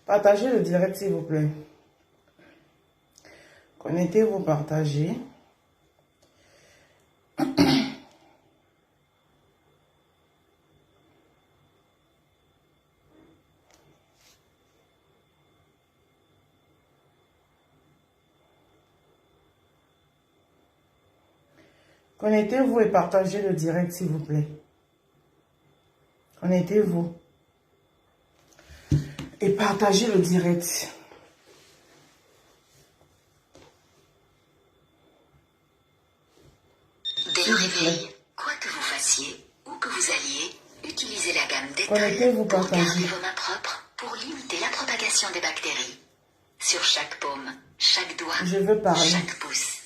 Partagez le direct, s'il vous plaît. Connectez-vous, partagez. Connectez-vous et partagez le direct, s'il vous plaît. Connectez-vous. Et partagez le direct. Dès le réveil, quoi que vous fassiez, où que vous alliez, utilisez la gamme Connectez-vous, Dettol pour partagez. garder vos mains propres pour limiter la propagation des bactéries. Sur chaque paume, chaque doigt, Je veux parler. chaque pouce.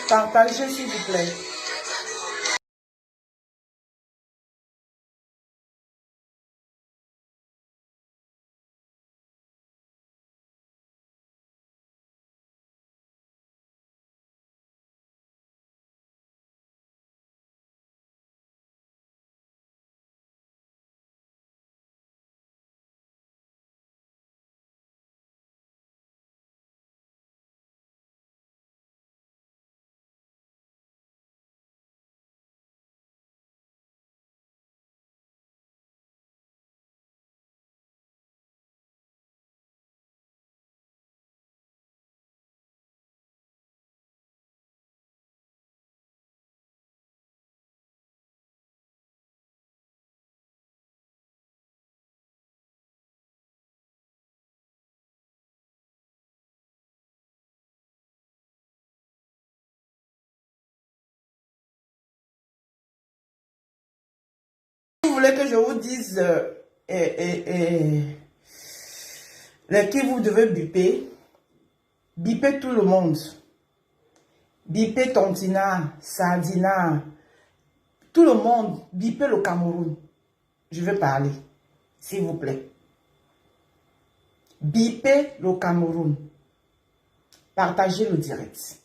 Partagez, s'il vous plaît. Vous voulez que je vous dise qui vous devez biper? Biper tout le monde. Biper Tontina, Sardina, tout le monde. Biper le Cameroun. Je veux parler, s'il vous plaît. Biper le Cameroun. Partagez le direct.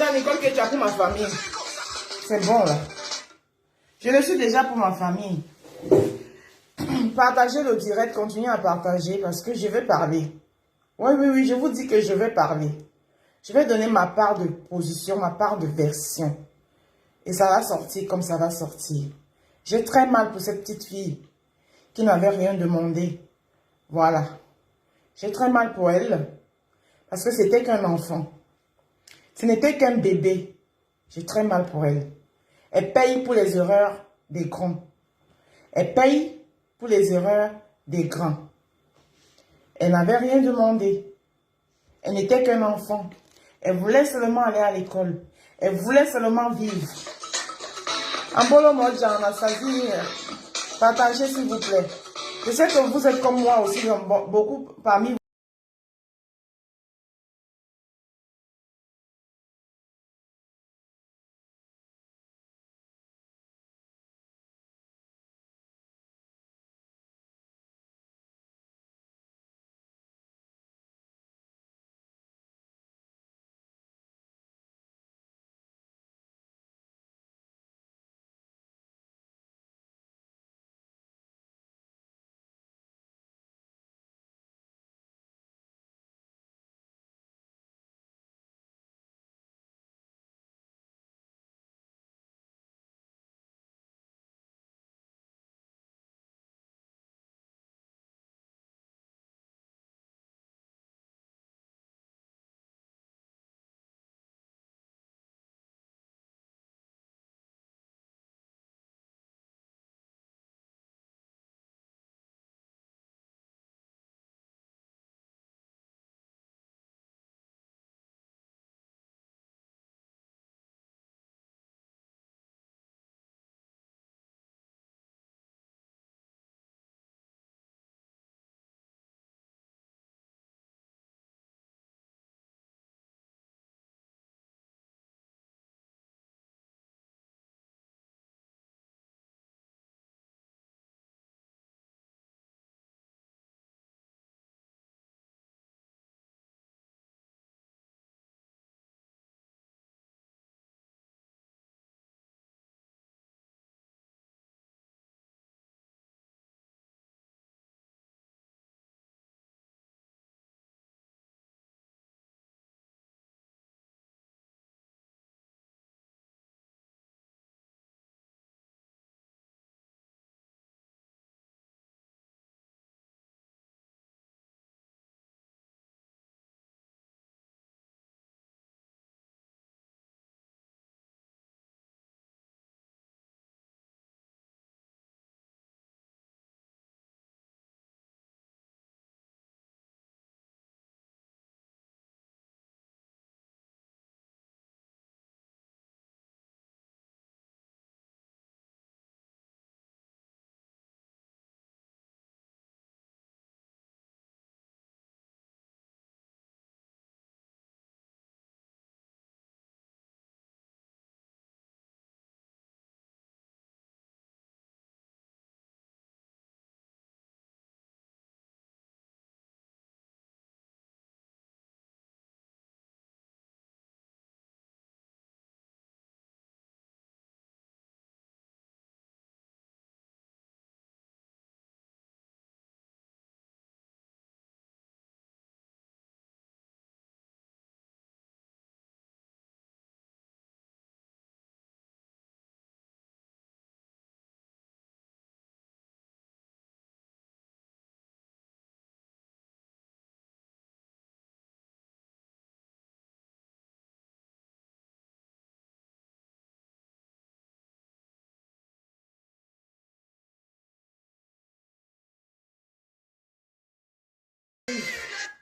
déjà, Nicole, que tu as pour ma famille. C'est bon, là. Je le suis déjà pour ma famille. Partagez le direct, continuez à partager parce que je vais parler. Oui, oui, oui, je vous dis que je vais parler. Je vais donner ma part de position, ma part de version. Et ça va sortir comme ça va sortir. J'ai très mal pour cette petite fille qui n'avait rien demandé. Voilà. J'ai très mal pour elle parce que c'était qu'un enfant. Ce n'était qu'un bébé. J'ai très mal pour elle. Elle paye pour les erreurs des grands. Elle paye pour les erreurs des grands. Elle n'avait rien demandé. Elle n'était qu'un enfant. Elle voulait seulement aller à l'école. Elle voulait seulement vivre. Ambolo Moja, Anastasie, partagez s'il vous plaît. Je sais que vous êtes comme moi aussi, beaucoup parmi vous.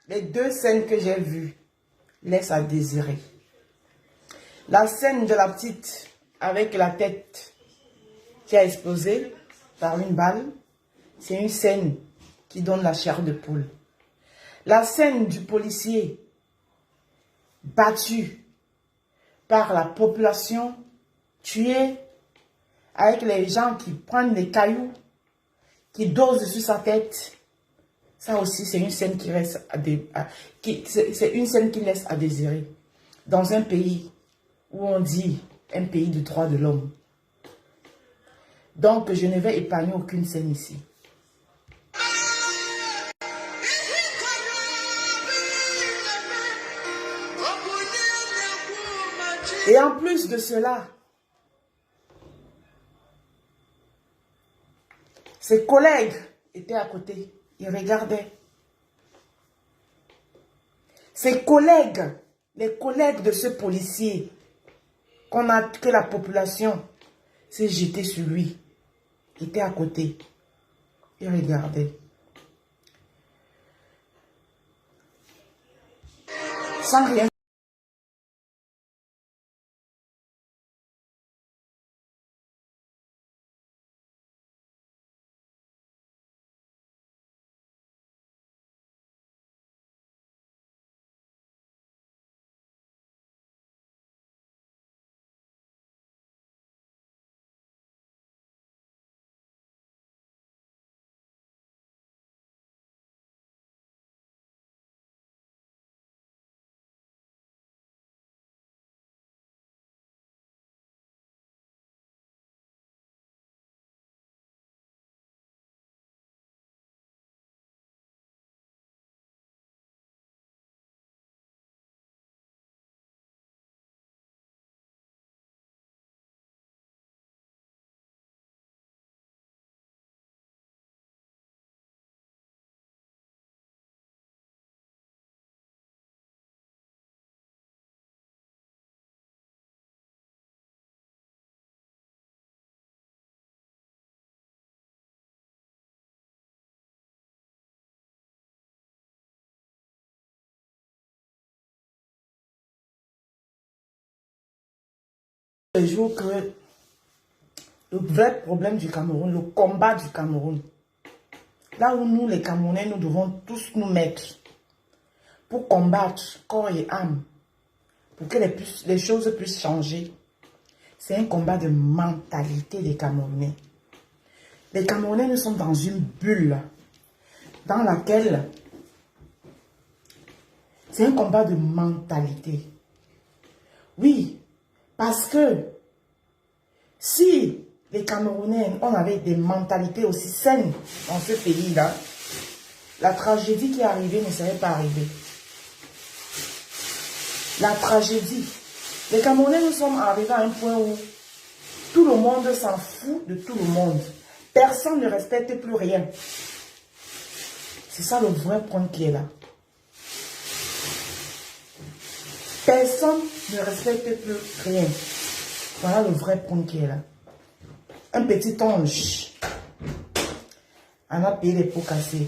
Les deux scènes que j'ai vues laissent à désirer. La scène de la petite avec la tête qui a explosé par une balle, c'est une scène qui donne la chair de poule. La scène du policier battu par la population, tué avec les gens qui prennent des cailloux, qui dosent sur sa tête, ça aussi c'est une scène qui reste c'est une scène qui laisse à désirer. Dans un pays où on dit un pays de droits de l'homme. Donc, je ne vais épargner aucune scène ici. Et en plus de cela, ses collègues étaient à côté. Ils regardaient. Ses collègues, les collègues de ce policier, que la population s'est jetée sur lui, étaient à côté. Ils regardaient. Sans rien. Le jour que le vrai problème du Cameroun, le combat du Cameroun, là où nous, les Camerounais, nous devons tous nous mettre pour combattre corps et âme, pour que les choses puissent changer, c'est un combat de mentalité des Camerounais. Les Camerounais, nous sommes dans une bulle dans laquelle c'est un combat de mentalité. Oui, parce que si les Camerounais, on avait des mentalités aussi saines dans ce pays-là, la tragédie qui est arrivée ne serait pas arrivée. La tragédie. Les Camerounais, nous sommes arrivés à un point où tout le monde s'en fout de tout le monde. Personne ne respecte plus rien. C'est ça le vrai point qui est là. Personne ne respecte plus rien. Voilà le vrai point qui est là. Un petit ange en a payé les pots cassés.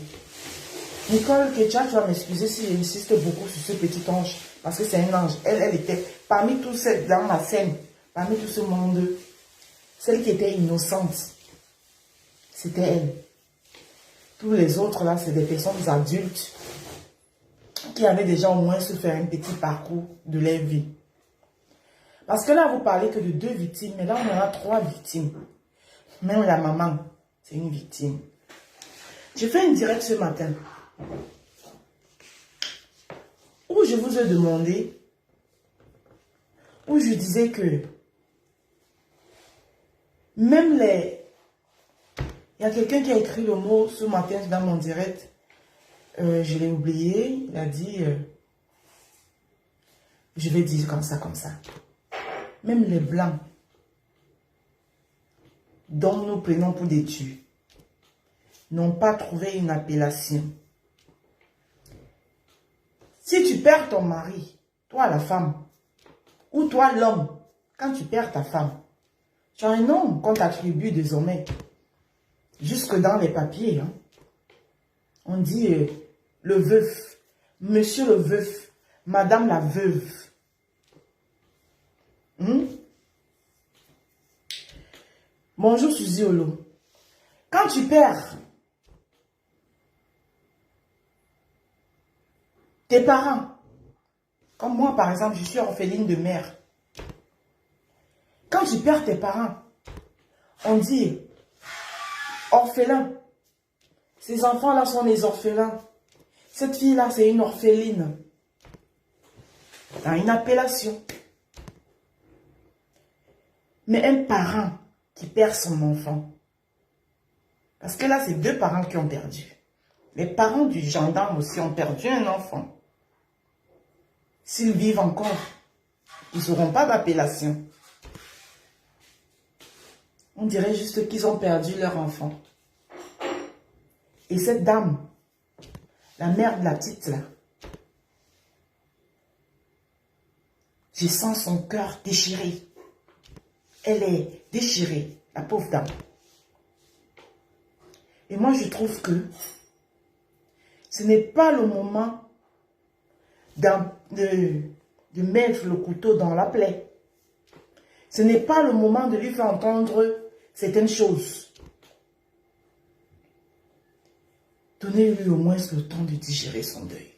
Nicole Ketcha, tu vas m'excuser si j'insiste beaucoup sur ce petit ange, parce que c'est un ange. Elle était parmi tous ceux dans la scène, parmi tout ce monde, celle qui était innocente, c'était elle. Tous les autres là, c'est des personnes adultes qui avaient déjà au moins se faire un petit parcours de leur vie. Parce que là, vous parlez que de 2 victimes, mais là, on en a 3 victimes. Même la maman, c'est une victime. J'ai fait une direct ce matin où je vous ai demandé, où je disais que même les... Il y a quelqu'un qui a écrit le mot ce matin dans mon direct, je l'ai oublié, il a dit, je vais dire comme ça. Même les blancs, dont nous prenons pour des tues, n'ont pas trouvé une appellation. Si tu perds ton mari, toi la femme, ou toi l'homme, quand tu perds ta femme, tu as un nom qu'on t'attribue désormais. Jusque dans les papiers, hein. On dit le veuf, monsieur le veuf, madame la veuve. Bonjour Suzy Olo. Quand tu perds tes parents, comme moi par exemple, je suis orpheline de mère. Quand tu perds tes parents, on dit orphelin. Ces enfants-là sont des orphelins. Cette fille-là, c'est une orpheline. Dans une appellation. Mais un parent qui perd son enfant, parce que là, c'est deux parents qui ont perdu. Les parents du gendarme aussi ont perdu un enfant. S'ils vivent encore, ils n'auront pas d'appellation. On dirait juste qu'ils ont perdu leur enfant. Et cette dame, la mère de la petite là, je sens son cœur déchiré. Elle est déchirée, la pauvre dame. Et moi, je trouve que ce n'est pas le moment de mettre le couteau dans la plaie. Ce n'est pas le moment de lui faire entendre certaines choses. Donnez-lui au moins le temps de digérer son deuil.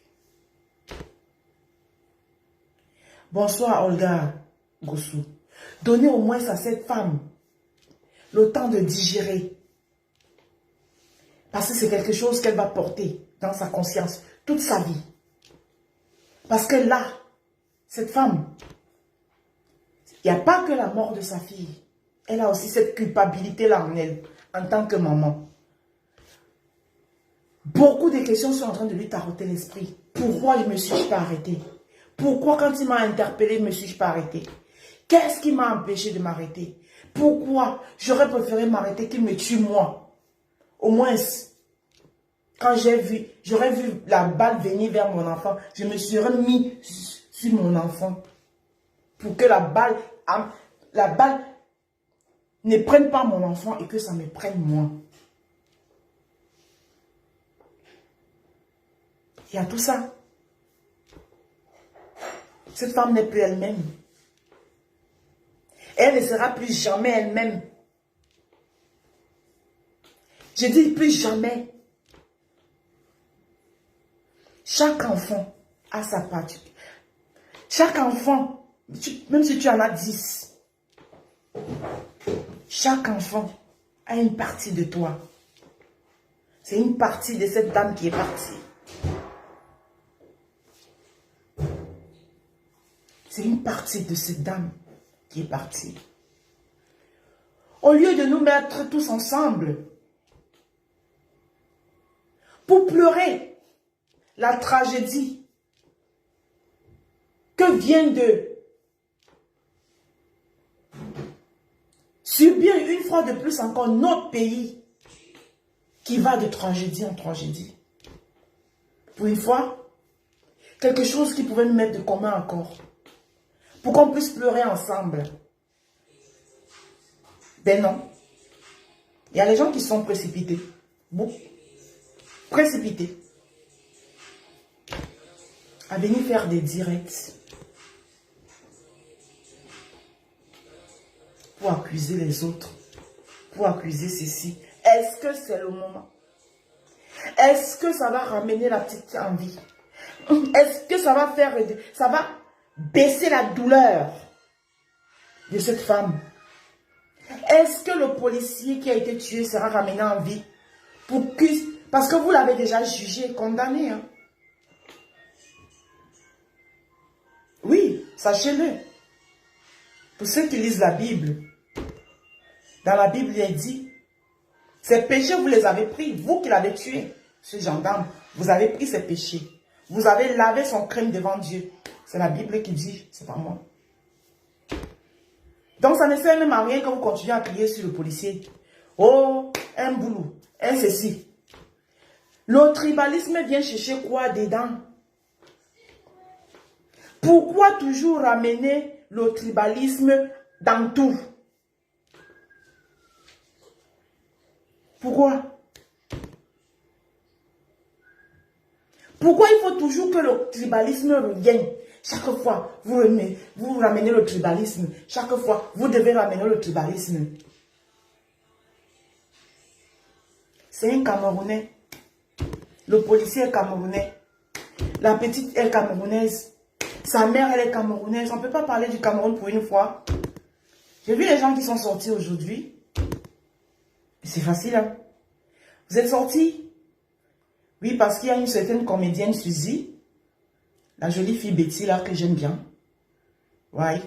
Bonsoir Olga Gossou. Donnez au moins à cette femme le temps de digérer. Parce que c'est quelque chose qu'elle va porter dans sa conscience toute sa vie. Parce que là, cette femme, il n'y a pas que la mort de sa fille. Elle a aussi cette culpabilité-là en elle, en tant que maman. Beaucoup de questions sont en train de lui taroter l'esprit. Pourquoi je ne me suis pas arrêtée? Pourquoi quand il m'a interpellé, je ne me suis pas arrêtée? Qu'est-ce qui m'a empêché de m'arrêter? Pourquoi j'aurais préféré m'arrêter qu'il me tue moi? Au moins, quand j'aurais vu la balle venir vers mon enfant, je me serais mis sur mon enfant. Pour que la balle ne prenne pas mon enfant et que ça me prenne moi. Il y a tout ça. Cette femme n'est plus elle-même. Elle ne sera plus jamais elle-même. Je dis plus jamais. Chaque enfant a sa partie. Chaque enfant, même si tu en as 10, chaque enfant a une partie de toi. C'est une partie de cette dame qui est partie. C'est une partie de cette dame qui est partie. Au lieu de nous mettre tous ensemble pour pleurer la tragédie que vient de subir une fois de plus encore notre pays qui va de tragédie en tragédie. Pour une fois, quelque chose qui pouvait nous mettre de commun encore. Pour qu'on puisse pleurer ensemble. Ben non. Il y a les gens qui sont précipités. Bon. Précipités. À venir faire des directs. Pour accuser les autres. Pour accuser ceci. Est-ce que c'est le moment? Est-ce que ça va ramener la petite en vie? Est-ce que ça va faire... Ça va baisser la douleur de cette femme? Est-ce que le policier qui a été tué sera ramené en vie? Parce que vous l'avez déjà jugé, condamné. Hein? Oui, sachez-le. Pour ceux qui lisent la Bible, dans la Bible, il est dit, ces péchés, vous les avez pris, vous qui l'avez tué, ce gendarme, vous avez pris ces péchés. Vous avez lavé son crime devant Dieu. C'est la Bible qui dit, c'est pas moi. Donc ça ne sert même à rien que vous continuez à crier sur le policier. Oh, un boulot, un ceci. Le tribalisme vient chercher quoi dedans? Pourquoi toujours ramener le tribalisme dans tout? Pourquoi? Pourquoi il faut toujours que le tribalisme revienne? Chaque fois, vous ramenez le tribalisme. Chaque fois, vous devez ramener le tribalisme. C'est un Camerounais. Le policier est camerounais. La petite est camerounaise. Sa mère, elle est camerounaise. On ne peut pas parler du Cameroun pour une fois. J'ai vu les gens qui sont sortis aujourd'hui. C'est facile, hein? Vous êtes sortis? Oui, parce qu'il y a une certaine comédienne, Suzy. La jolie fille Betty, là, que j'aime bien. Ouais.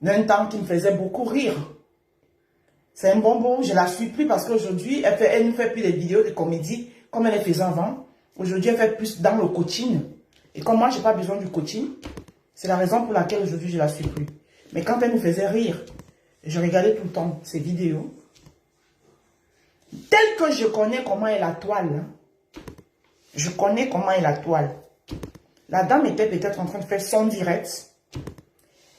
d'un temps qui me faisait beaucoup rire. C'est un bonbon, je la suis plus parce qu'aujourd'hui, elle ne fait plus des vidéos de comédie comme elle les faisait avant. Aujourd'hui, elle fait plus dans le coaching. Et comme moi, je n'ai pas besoin du coaching, c'est la raison pour laquelle aujourd'hui, je ne la suis plus. Mais quand elle me faisait rire, je regardais tout le temps ses vidéos. Tel que je connais comment est la toile, hein. Je connais comment est la toile. La dame était peut-être en train de faire son direct.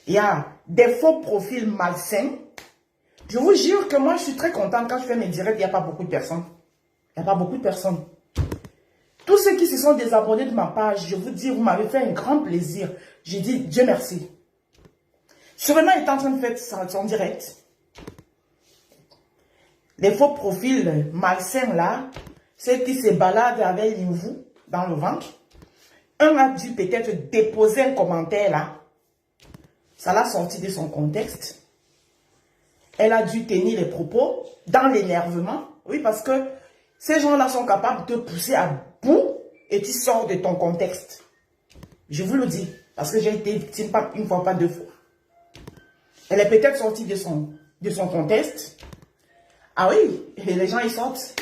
Il y a des faux profils malsains. Je vous jure que moi, je suis très contente quand je fais mes directs, il n'y a pas beaucoup de personnes. Il n'y a pas beaucoup de personnes. Tous ceux qui se sont désabonnés de ma page, je vous dis, vous m'avez fait un grand plaisir. J'ai dit, Dieu merci. Sûrement, il est en train de faire son direct. Les faux profils malsains là, ceux qui se baladent avec vous dans le ventre. Un a dû peut-être déposer un commentaire là. Ça l'a sorti de son contexte. Elle a dû tenir les propos dans l'énervement. Oui, parce que ces gens-là sont capables de te pousser à bout et tu sors de ton contexte. Je vous le dis, parce que j'ai été victime pas une fois, pas deux fois. Elle est peut-être sortie de son contexte. Ah oui, et les gens ils sortent.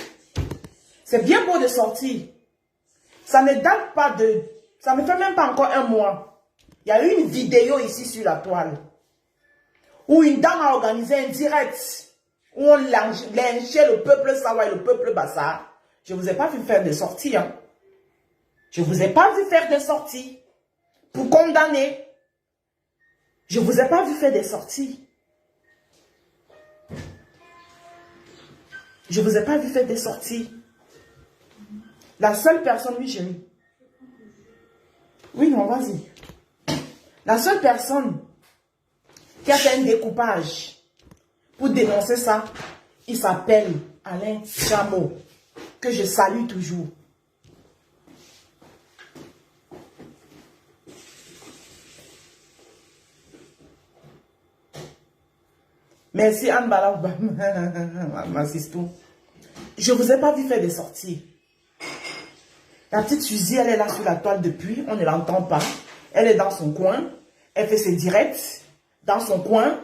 C'est bien beau de sortir. Ça ne date pas de... Ça ne fait même pas encore un mois. Il y a eu une vidéo ici sur la toile où une dame a organisé un direct où on lynchait le peuple Sawa et le peuple Bassa. Je ne vous ai pas vu faire de sorties. Hein. Je ne vous ai pas vu faire de sorties pour condamner. Je ne vous ai pas vu faire des sorties. Je ne vous ai pas vu faire des sorties. La seule personne, oui chérie. Oui, non, vas-y. La seule personne qui a fait un découpage pour dénoncer ça, il s'appelle Alain Chameau, que je salue toujours. Merci Anne Bala, ma sistou. Je ne vous ai pas vu faire des sorties. La petite Suzy, elle est là sur la toile depuis, on ne l'entend pas. Elle est dans son coin, elle fait ses directs dans son coin.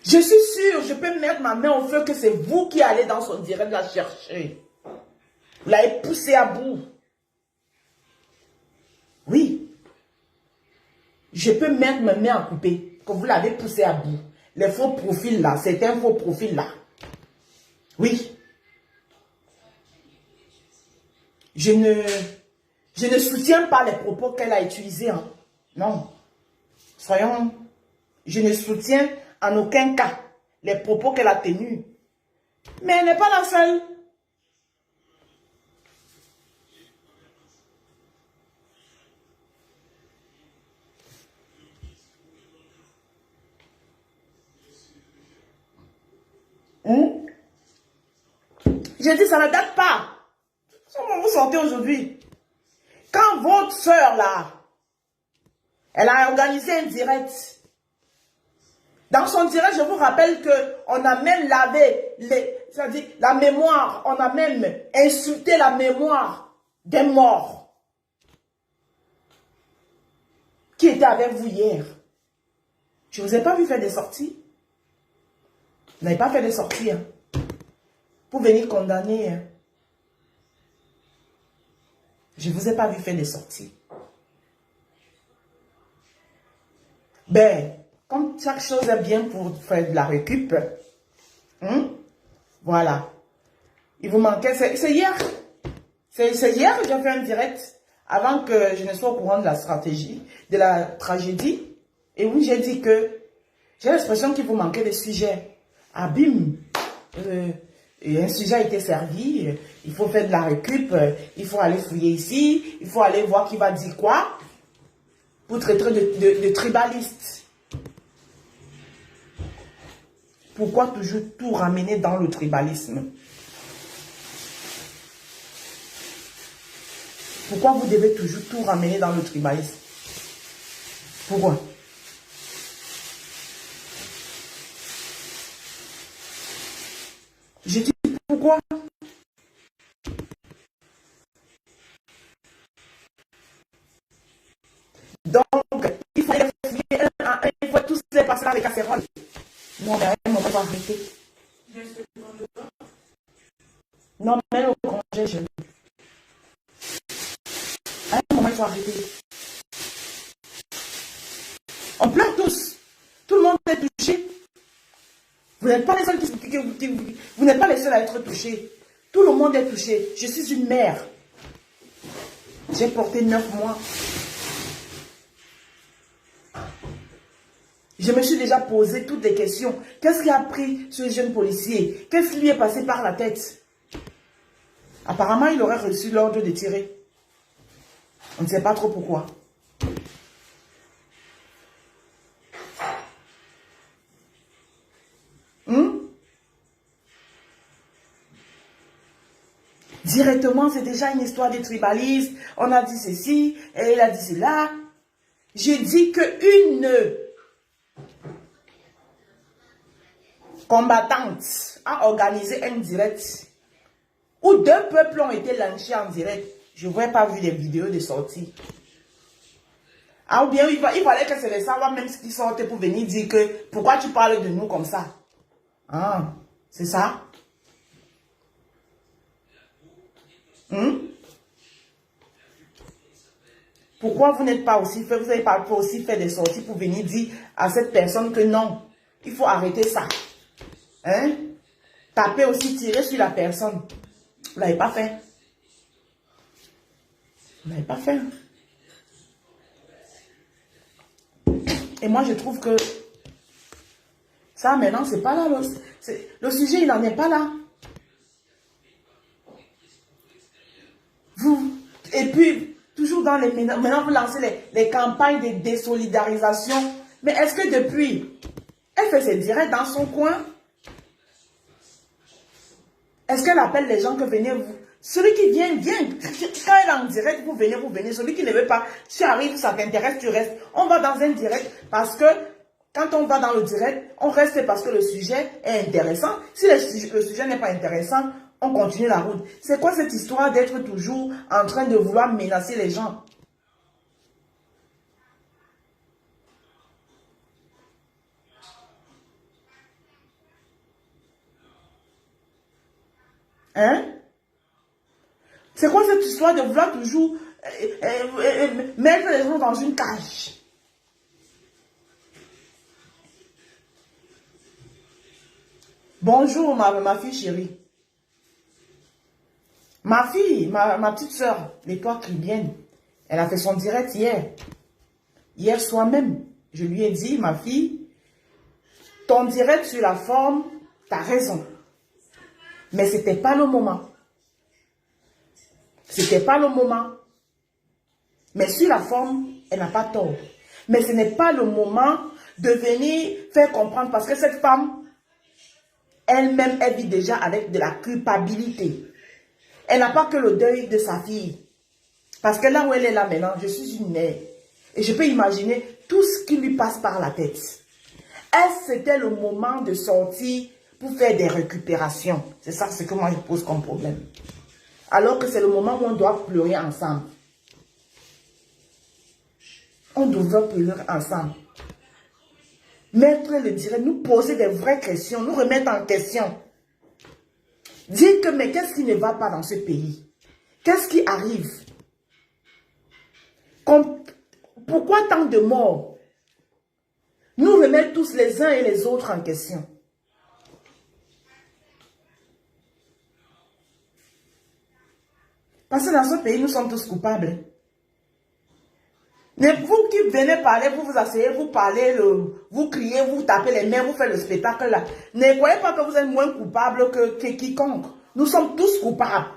Je suis sûre, je peux mettre ma main au feu que c'est vous qui allez dans son direct la chercher. Vous l'avez poussé à bout. Oui. Je peux mettre ma main à couper, que vous l'avez poussé à bout. Les faux profils là, c'est un faux profil là. Oui. Je ne soutiens pas les propos qu'elle a utilisés. Hein. Non. Soyons... Je ne soutiens en aucun cas les propos qu'elle a tenus. Mais elle n'est pas la seule. J'ai dit, ça ne date pas. Comment vous sortez aujourd'hui? Quand votre soeur là, elle a organisé un direct. Dans son direct, je vous rappelle qu'on a même lavé c'est-à-dire la mémoire, on a même insulté la mémoire des morts qui étaient avec vous hier. Je ne vous ai pas vu faire des sorties. Vous n'avez pas fait des sorties. Hein, pour venir condamner. Hein. Je ne vous ai pas vu faire des sorties. Ben, comme chaque chose est bien pour faire de la récup, voilà. Il vous manquait, c'est hier. C'est hier que j'ai fait un direct, avant que je ne sois au courant de la stratégie, de la tragédie. Et oui, j'ai dit que j'ai l'expression qu'il vous manquait des sujets. Ah, bim, et un sujet a été servi, il faut faire de la récup, il faut aller fouiller ici, il faut aller voir qui va dire quoi, pour traiter de tribaliste. Pourquoi toujours tout ramener dans le tribalisme? Pourquoi vous devez toujours tout ramener dans le tribalisme? Pourquoi? Je dis pourquoi? Donc, il faut aller fouiller faire les casseroles. Non, mais à un moment, on va arrêter. Non, mais le congé, je... À un moment, il faut arrêter. On pleure tous. Tout le monde est touché. Vous n'êtes pas les seuls vous n'êtes pas les seuls à être touchés. Tout le monde est touché. Je suis une mère. J'ai porté 9 mois. Je me suis déjà posé toutes les questions. Qu'est-ce qui a pris ce jeune policier? Qu'est-ce qui lui est passé par la tête? Apparemment, il aurait reçu l'ordre de tirer. On ne sait pas trop pourquoi. Directement, c'est déjà une histoire de tribalisme. On a dit ceci, et il a dit cela. Je dis qu'une combattante a organisé un direct où 2 peuples ont été lynchés en direct. Je n'aurais pas vu des vidéos de sortie. Ah, ou bien il fallait que c'est les savoir même ce qui sortent pour venir dire que pourquoi tu parles de nous comme ça. Ah, c'est ça. Pourquoi vous n'êtes pas aussi fait, vous n'avez pas aussi fait des sorties pour venir dire à cette personne que non, il faut arrêter ça. Hein? Taper aussi, tirer sur la personne. Vous ne l'avez pas fait. Vous ne l'avez pas fait. Et moi, je trouve que ça, maintenant, c'est pas là. Le sujet, il n'en est pas là. Et puis, toujours dans les... Maintenant, vous lancez les campagnes de désolidarisation. Mais est-ce que depuis, elle fait ses directs dans son coin? Est-ce qu'elle appelle les gens que venez vous... Celui qui vient, vient. Quand elle est en direct, vous venez, vous venez. Celui qui ne veut pas, tu arrives, ça t'intéresse, tu restes. On va dans un direct parce que quand on va dans le direct, on reste parce que le sujet est intéressant. Si le sujet n'est pas intéressant, on continue la route. C'est quoi cette histoire d'être toujours en train de vouloir menacer les gens? Hein? C'est quoi cette histoire de vouloir toujours mettre les gens dans une cage? Bonjour ma fille chérie. Ma fille, ma petite soeur, l'étoile caribéenne, elle a fait son direct hier. Hier soir même, je lui ai dit, ma fille, ton direct sur la forme, tu as raison. Mais ce n'était pas le moment. C'était pas le moment. Mais sur la forme, elle n'a pas tort. Mais ce n'est pas le moment de venir faire comprendre parce que cette femme, elle-même, elle vit déjà avec de la culpabilité. Elle n'a pas que le deuil de sa fille. Parce que là où elle est là maintenant, je suis une mère. Et je peux imaginer tout ce qui lui passe par la tête. Est-ce que c'était le moment de sortir pour faire des récupérations? C'est ça ce que moi je pose comme problème. Alors que c'est le moment où on doit pleurer ensemble. On devrait pleurer ensemble. Mettre le direct, nous poser des vraies questions, nous remettre en question. Dire que, mais qu'est-ce qui ne va pas dans ce pays? Qu'est-ce qui arrive? Pourquoi tant de morts? Nous remettre tous les uns et les autres en question. Parce que dans ce pays, nous sommes tous coupables. Mais vous qui venez parler, vous vous asseyez, vous parlez, vous criez, vous tapez les mains, vous faites le spectacle là. Ne croyez pas que vous êtes moins coupable que quiconque. Nous sommes tous coupables.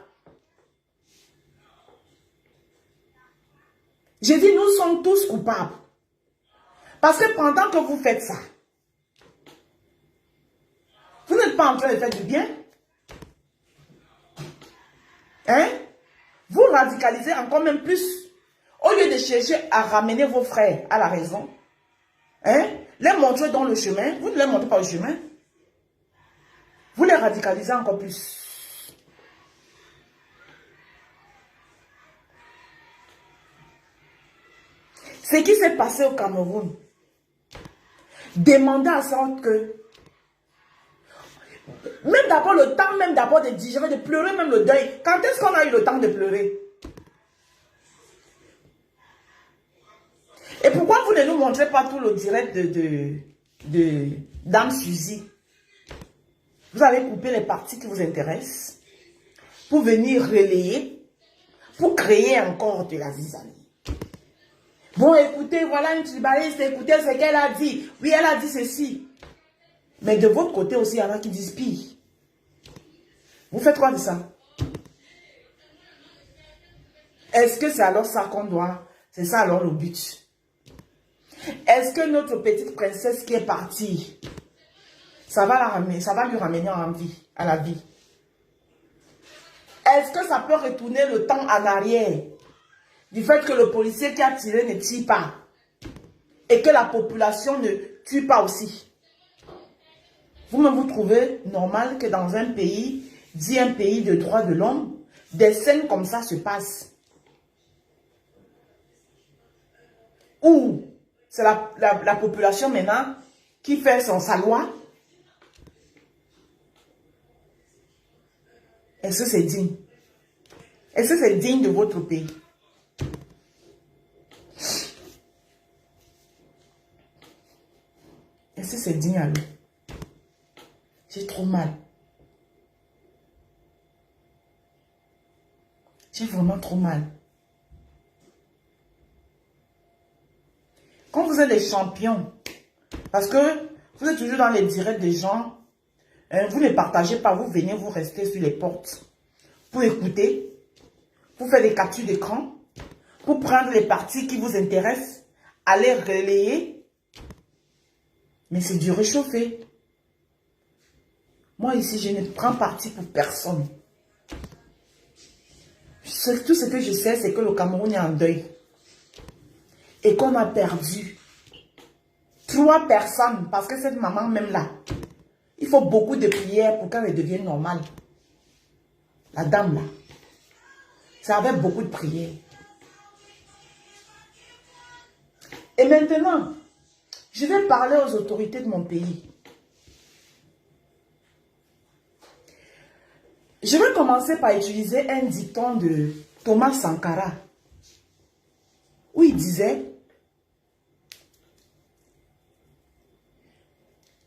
J'ai dit, nous sommes tous coupables. Parce que pendant que vous faites ça, vous n'êtes pas en train de faire du bien. Hein? Vous radicalisez encore même plus. Au lieu de chercher à ramener vos frères à la raison, hein? Les montrer dans le chemin, vous ne les montrez pas le chemin. Vous les radicalisez encore plus. Ce qui s'est passé au Cameroun, Demandez à sorte que, même d'abord le temps, même d'abord de digérer, de pleurer, même le deuil. Quand est-ce qu'on a eu le temps de pleurer? Et pourquoi vous ne nous montrez pas tout le direct de Dame Suzy? Vous avez coupé les parties qui vous intéressent pour venir relayer, pour créer encore de la zizanie. Bon, écoutez, voilà une tribaliste, écoutez ce qu'elle a dit. Oui, elle a dit ceci. Mais de votre côté aussi, il y en a qui disent pire. Vous faites quoi de ça? Est-ce que c'est alors ça qu'on doit? C'est ça alors le but? Est-ce que notre petite princesse qui est partie, ça va la ramener, ça va lui ramener en vie, à la vie? Est-ce que ça peut retourner le temps en arrière? Du fait que le policier qui a tiré ne tire pas. Et que la population ne tue pas aussi. Vous-même vous trouvez normal que dans un pays, dit un pays de droits de l'homme, des scènes comme ça se passent. Ou c'est la population maintenant qui fait sa loi. Est-ce que c'est digne? Est-ce que c'est digne de votre pays? Est-ce que c'est digne à lui? J'ai trop mal. J'ai vraiment trop mal. Quand vous êtes des champions, parce que vous êtes toujours dans les directs des gens, vous ne partagez pas, vous venez, vous restez sur les portes pour écouter, pour faire des captures d'écran, pour prendre les parties qui vous intéressent, aller relayer. Mais c'est du réchauffé. Moi ici, je ne prends parti pour personne. Tout ce que je sais, c'est que le Cameroun est en deuil. Et qu'on a perdu 3 personnes, parce que cette maman même là, il faut beaucoup de prières pour qu'elle devienne normale. La dame là, ça avait beaucoup de prières. Et maintenant, je vais parler aux autorités de mon pays. Je vais commencer par utiliser un dicton de Thomas Sankara, où il disait: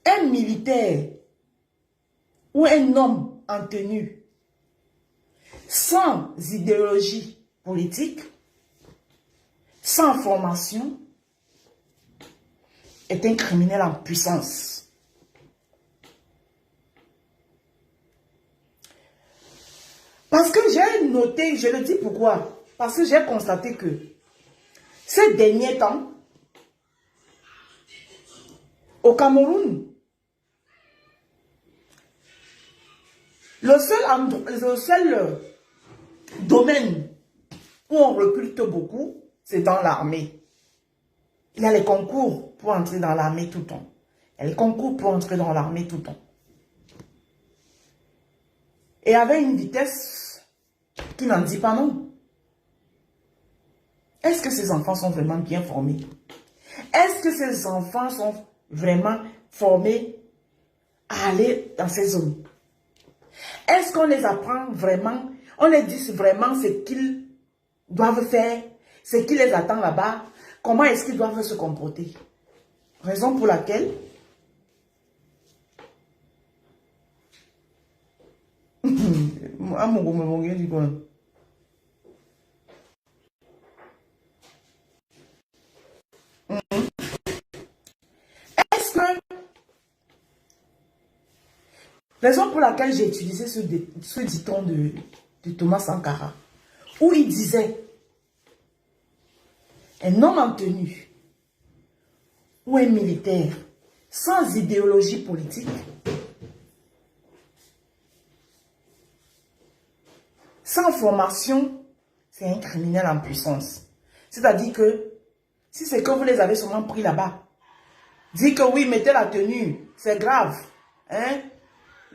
un militaire ou un homme en tenue, sans idéologie politique, sans formation, est un criminel en puissance. Parce que j'ai noté, je le dis pourquoi, parce que j'ai constaté que ces derniers temps, au Cameroun, le seul domaine où on recrute beaucoup, c'est dans l'armée. Il y a les concours pour entrer dans l'armée tout le temps. Il y a les concours pour entrer dans l'armée tout le temps. Et avec une vitesse qui n'en dit pas non. Est-ce que ces enfants sont vraiment bien formés? Est-ce que ces enfants sont vraiment formés à aller dans ces zones? Est-ce qu'on les apprend vraiment? On les dit vraiment ce qu'ils doivent faire, ce qui les attend là-bas? Comment est-ce qu'ils doivent se comporter? Raison pour laquelle est-ce que raison pour laquelle j'ai utilisé ce dicton de Thomas Sankara, où il disait: un homme en tenue ou un militaire sans idéologie politique, sans formation, c'est un criminel en puissance. C'est-à-dire que si c'est que vous les avez seulement pris là-bas, dites que oui, mettez la tenue, c'est grave. Hein?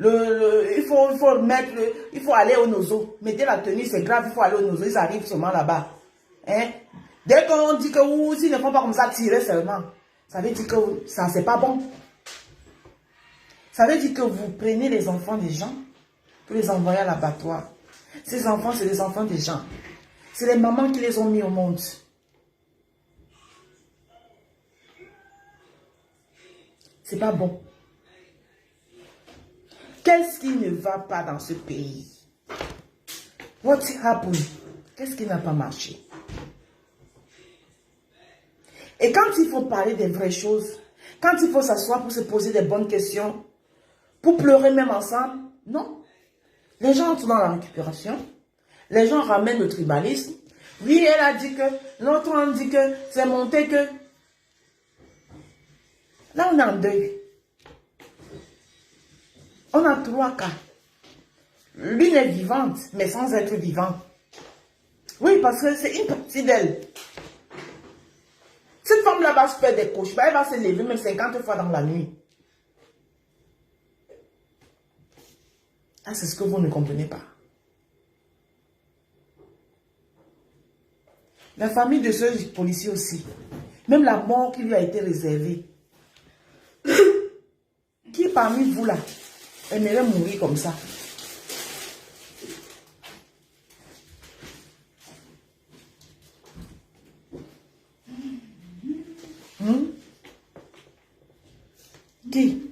Il faut aller au nozo. Mettez la tenue, c'est grave, il faut aller au nozo. Ils arrivent seulement là-bas. Hein? Dès qu'on dit que s'ils ne font pas comme ça, tirez seulement. Ça veut dire que ça, c'est pas bon. Ça veut dire que vous prenez les enfants des gens pour les envoyer à l'abattoir. Ces enfants, c'est les enfants des gens. C'est les mamans qui les ont mis au monde. C'est pas bon. Qu'est-ce qui ne va pas dans ce pays? What happened? Qu'est-ce qui n'a pas marché? Et quand il faut parler des vraies choses, quand il faut s'asseoir pour se poser des bonnes questions, pour pleurer même ensemble, non. Les gens entrent dans la récupération, les gens ramènent le tribalisme. Oui, elle a dit que, l'autre on dit que, c'est monté que. Là, on est en deuil. On a 3 cas. L'une est vivante, mais sans être vivante. Oui, parce que c'est une partie d'elle. Cette femme-là va se faire des cauchemars, elle va se lever même 50 fois dans la nuit. Ah, c'est ce que vous ne comprenez pas. La famille de ce policier aussi. Même la mort qui lui a été réservée. Qui parmi vous là aimerait mourir comme ça? Qui?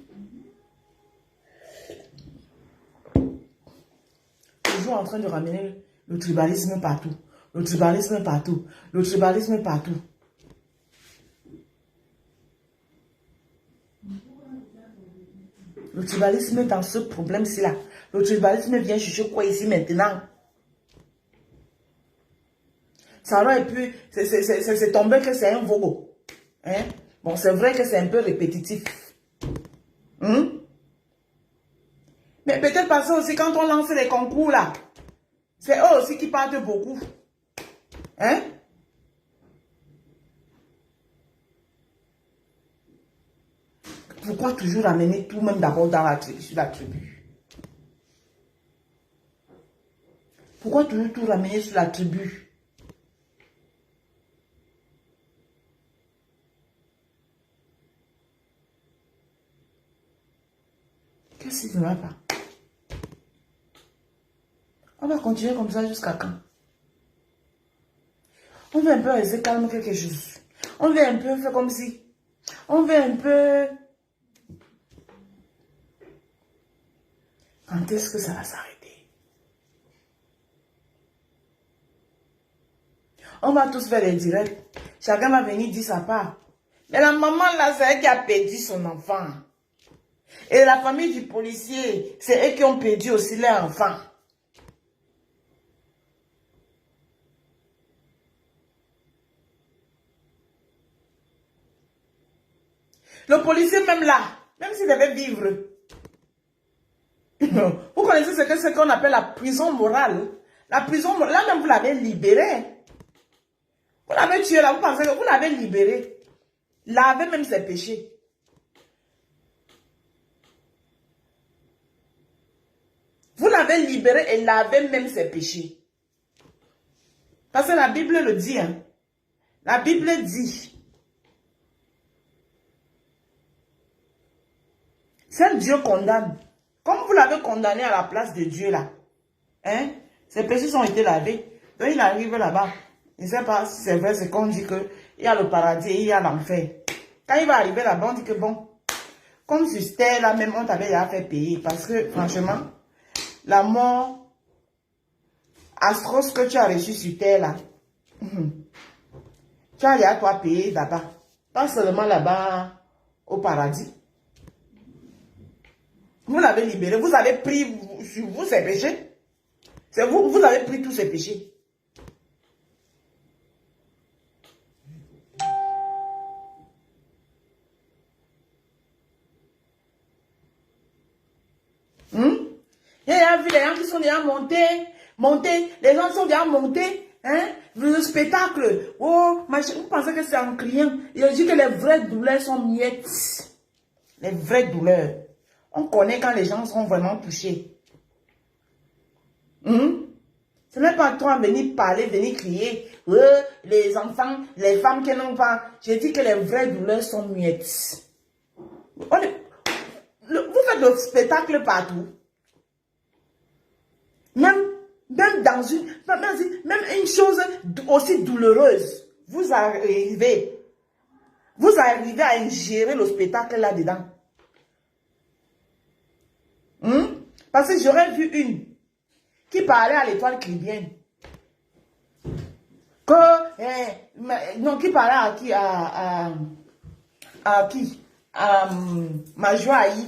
Toujours en train de ramener le tribalisme partout. Le tribalisme partout. Le tribalisme partout. Le tribalisme dans ce problème-ci là. Le tribalisme vient chercher quoi ici maintenant? Ça aurait pu... C'est tombé que c'est un vogo. Hein? Bon, c'est vrai que c'est un peu répétitif. Mais peut-être parce que aussi quand on lance les concours là, c'est eux aussi qui partent beaucoup. Hein? Pourquoi toujours amener tout même d'abord dans sur la tribu? Pourquoi toujours tout ramener sur la tribu? Qu'est-ce qui ne va pas? On va continuer comme ça jusqu'à quand? On veut un peu rester calme quelque chose. On veut un peu faire comme si... On veut un peu... Quand est-ce que ça va s'arrêter? On va tous faire des directs. Chacun va venir dire sa part. Mais la maman là, c'est elle qui a perdu son enfant. Et la famille du policier, c'est eux qui ont perdu aussi leur enfant. Le policier même là, même s'il devait vivre, vous connaissez ce qu'on appelle la prison morale. La prison morale, là même vous l'avez libéré. Vous l'avez tué là, vous pensez que vous l'avez libéré. Lavez même ses péchés. Vous l'avez libéré et lavez même ses péchés. Parce que la Bible le dit. Hein. La Bible dit. Seul Dieu condamne. Comme vous l'avez condamné à la place de Dieu là. Hein? Ses péchés ont été lavés. Donc il arrive là-bas. Je ne sais pas si c'est vrai ce qu'on dit qu'il y a le paradis et il y a l'enfer. Quand il va arriver là-bas, on dit que bon, comme sur terre là même, on t'avait déjà fait payer. Parce que franchement, la mort atroce que tu as reçue sur terre là, tu as déjà toi payé là-bas. Pas seulement là-bas au paradis. Vous l'avez libéré, vous avez pris sur vous ses péchés. C'est vous, vous avez pris tous ses péchés. Il y a vu les gens qui sont déjà montés, les gens sont déjà montés, hein, le spectacle, oh, vous pensez que c'est en criant, il dit que les vraies douleurs sont miettes, les vraies douleurs, on connaît quand les gens sont vraiment touchés, c'est C'est même pas toi venir parler, venir crier. Les enfants, les femmes qui n'ont pas. J'ai dit que les vraies douleurs sont muettes. Vous faites le spectacle partout. Même dans même une chose aussi douloureuse, vous arrivez à ingérer le spectacle là-dedans. Parce que j'aurais vu une qui parlait à l'Étoile Caribéenne. Qui parlait à qui? À qui? À Majoaï.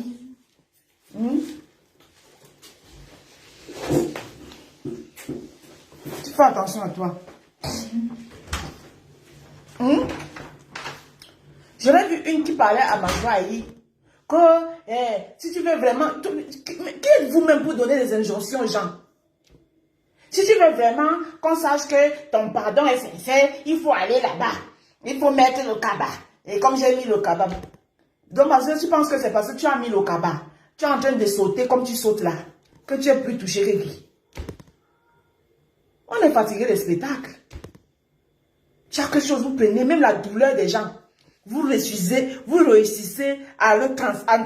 Tu fais attention à toi. J'aurais vu une qui parlait à Majoaï. Que si tu veux vraiment... Qui êtes-vous même pour donner des injonctions aux gens? Si tu veux vraiment qu'on sache que ton pardon est sincère, il faut aller là-bas. Il faut mettre le cabas. Et comme j'ai mis le cabas. Donc parce que tu penses que c'est parce que tu as mis le cabas. Tu es en train de sauter comme tu sautes là. Que tu es plus touché que qui. On est fatigué des spectacles. Chaque chose vous prenez, même la douleur des gens. Vous réussissez à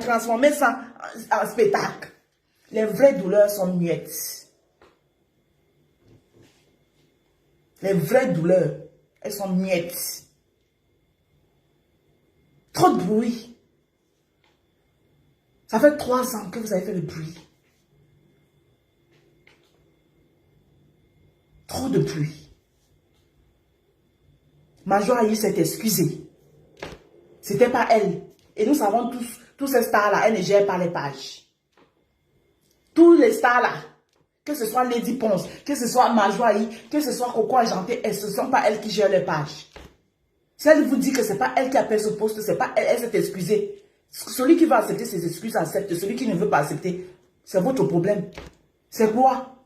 transformer ça en spectacle. Les vraies douleurs sont muettes. Les vraies douleurs, elles sont muettes. Trop de bruit. Ça fait 3 ans que vous avez fait le bruit. Trop de bruit. Majoaï s'est excusée. C'était pas elle. Et nous savons tous ces stars-là, elles ne gèrent pas les pages. Tous les stars-là, que ce soit Lady Ponce, que ce soit Majoaï, que ce soit Coco Argenté, ce ne sont pas elles qui gèrent les pages. Si elle vous dit que ce n'est pas elle qui a fait ce poste, ce n'est pas elle, elle s'est excusée. Celui qui va accepter ses excuses accepte. Celui qui ne veut pas accepter, c'est votre problème. C'est quoi?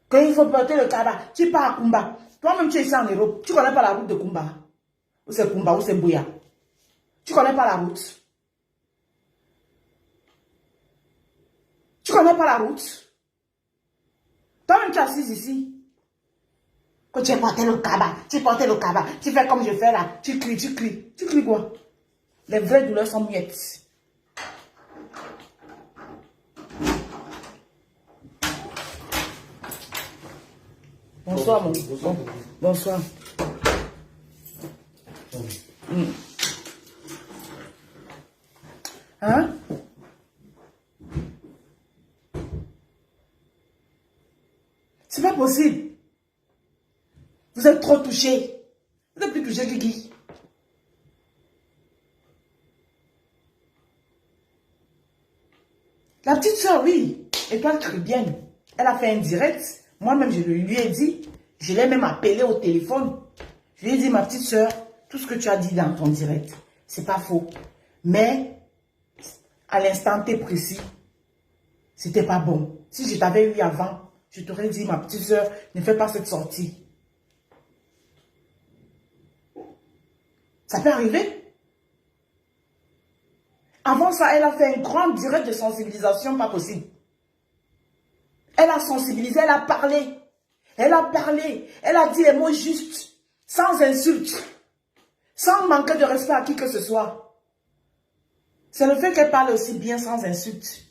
Quand il faut porter le cabas, tu pars à Kumba. Toi-même, tu es ici en Europe. Tu ne connais pas la route de Kumba. Ou c'est Kumba, ou c'est Bouya. Tu ne connais pas la route. Tu ne connais pas la route. Toi-même, tu es assis ici. Quand tu as porté le cabas, tu fais comme je fais là. Tu cries. Tu cries quoi? Les vraies douleurs sont muettes. Bonsoir, mon. Bonsoir. Hein? C'est pas possible. Vous êtes trop touché. Vous êtes plus touché que qui? La petite soeur, oui, Étoile Caribéenne, elle a fait un direct. Moi-même, je lui ai dit, je l'ai même appelé au téléphone. Je lui ai dit, ma petite soeur, tout ce que tu as dit dans ton direct, c'est pas faux. Mais, à l'instant T précis, c'était pas bon. Si je t'avais eu avant, je t'aurais dit, ma petite soeur, ne fais pas cette sortie. Ça peut arriver. Avant ça, elle a fait un grand direct de sensibilisation, pas possible. Elle a sensibilisé, elle a parlé. Elle a parlé. Elle a dit les mots justes, sans insulte, sans manquer de respect à qui que ce soit. C'est le fait qu'elle parle aussi bien sans insulte.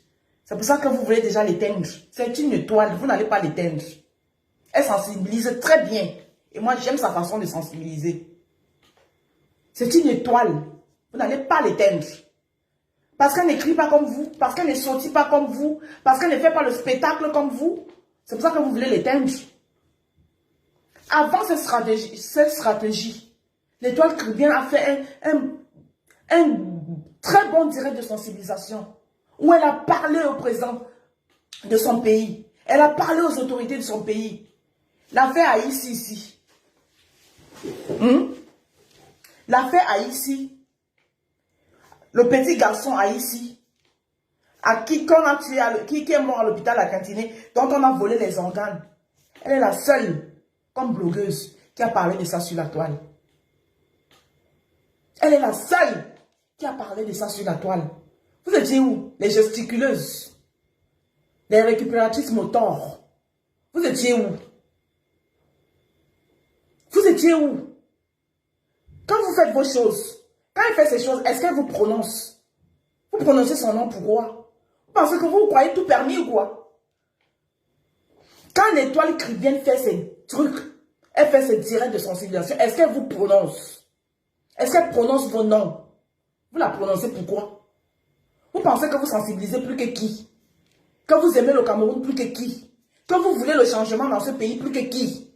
C'est pour ça que vous voulez déjà l'éteindre. C'est une étoile, vous n'allez pas l'éteindre. Elle sensibilise très bien. Et moi, j'aime sa façon de sensibiliser. C'est une étoile. Vous n'allez pas l'éteindre. Parce qu'elle n'écrit pas comme vous, parce qu'elle ne sortit pas comme vous, parce qu'elle ne fait pas le spectacle comme vous. C'est pour ça que vous voulez l'éteindre. Avant cette stratégie, l'Étoile Caribéenne a fait un très bon direct de sensibilisation où elle a parlé au président de son pays. Elle a parlé aux autorités de son pays. L'affaire Haïti ici. L'affaire Haïti. Le petit garçon Haïti, à qui qu'on a tué, qui est mort à l'hôpital à Cantiné, dont on a volé les organes. Elle est la seule, comme blogueuse, qui a parlé de ça sur la toile. Elle est la seule qui a parlé de ça sur la toile. Vous étiez où? Les gesticuleuses, les récupératrices moteurs. Vous étiez où? Vous étiez où? Quand vous faites vos choses, quand il fait ces choses, est-ce qu'elle vous prononce? Vous prononcez son nom pourquoi? Parce que vous croyez tout permis ou quoi? Quand l'étoile chrétienne fait ses trucs, elle fait ses directs de sensibilisation, est-ce qu'elle vous prononce? Est-ce qu'elle prononce vos noms? Vous la prononcez pourquoi? Vous pensez que vous sensibilisez plus que qui? Que vous aimez le Cameroun plus que qui? Que vous voulez le changement dans ce pays plus que qui?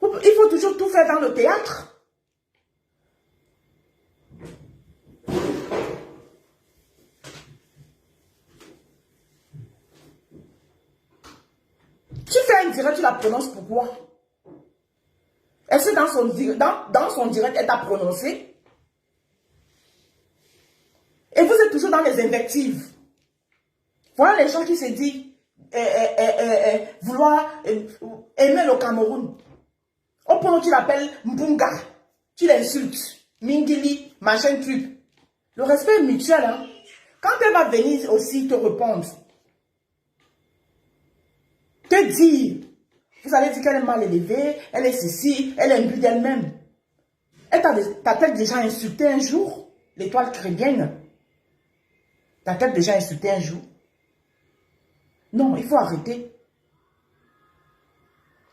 Il faut toujours tout faire dans le théâtre. Tu fais un direct, tu la prononces pourquoi? Est-ce que dans son direct, elle t'a prononcé? Et vous êtes toujours dans les invectives. Voilà les gens qui se disent vouloir aimer le Cameroun. Au point où tu l'appelles Mbunga, tu l'insultes, Mingili, machin truc. Le respect est mutuel. Hein? Quand elle va venir aussi te répondre, te dire, vous allez dire qu'elle est mal élevée, elle est ceci, elle est imbue d'elle-même. T'as-t-elle déjà insulté un jour l'étoile chrétienne? T'as-t-elle déjà insulté un jour? Non, il faut arrêter.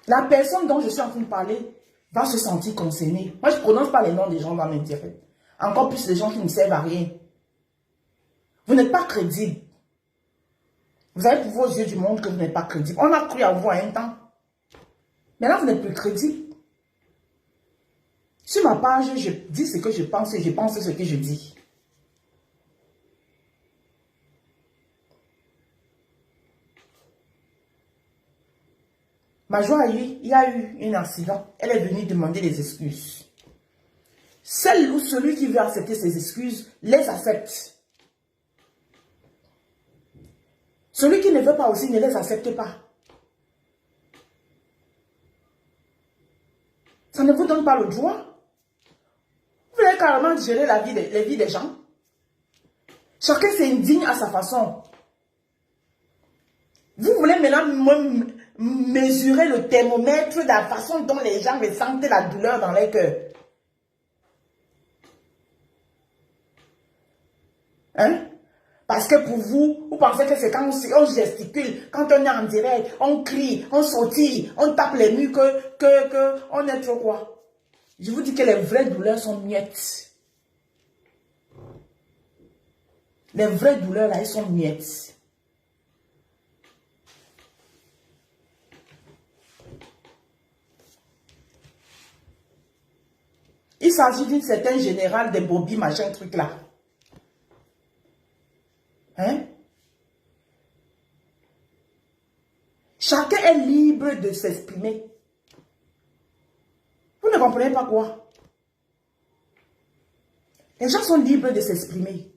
La personne dont je suis en train de parler va se sentir concernée. Moi, je ne prononce pas les noms des gens dans mes directs. Encore plus les gens qui ne servent à rien. Vous n'êtes pas crédible. Vous avez pour vos yeux du monde que vous n'êtes pas crédible. On a cru à vous à un temps. Maintenant, vous n'êtes plus crédible. Sur ma page, je dis ce que je pense et je pense ce que je dis. Ma joie, il y a eu un accident. Elle est venue demander des excuses. Celle ou celui qui veut accepter ses excuses, les accepte. Celui qui ne veut pas aussi, ne les accepte pas. Ça ne vous donne pas le droit. Vous voulez carrément gérer les vies des gens. Chacun s'indigne à sa façon. Vous voulez maintenant mesurer le thermomètre de la façon dont les gens ressentent la douleur dans leur cœur. Hein? Parce que pour vous, vous pensez que c'est quand on gesticule, quand on est en direct, on crie, on sautille, on tape les murs, on est trop quoi? Je vous dis que les vraies douleurs sont muettes. Les vraies douleurs là, elles sont muettes. Il s'agit d'une certaine générale des Bobby, machin truc là. Hein? Chacun est libre de s'exprimer. Vous ne comprenez pas quoi? Les gens sont libres de s'exprimer.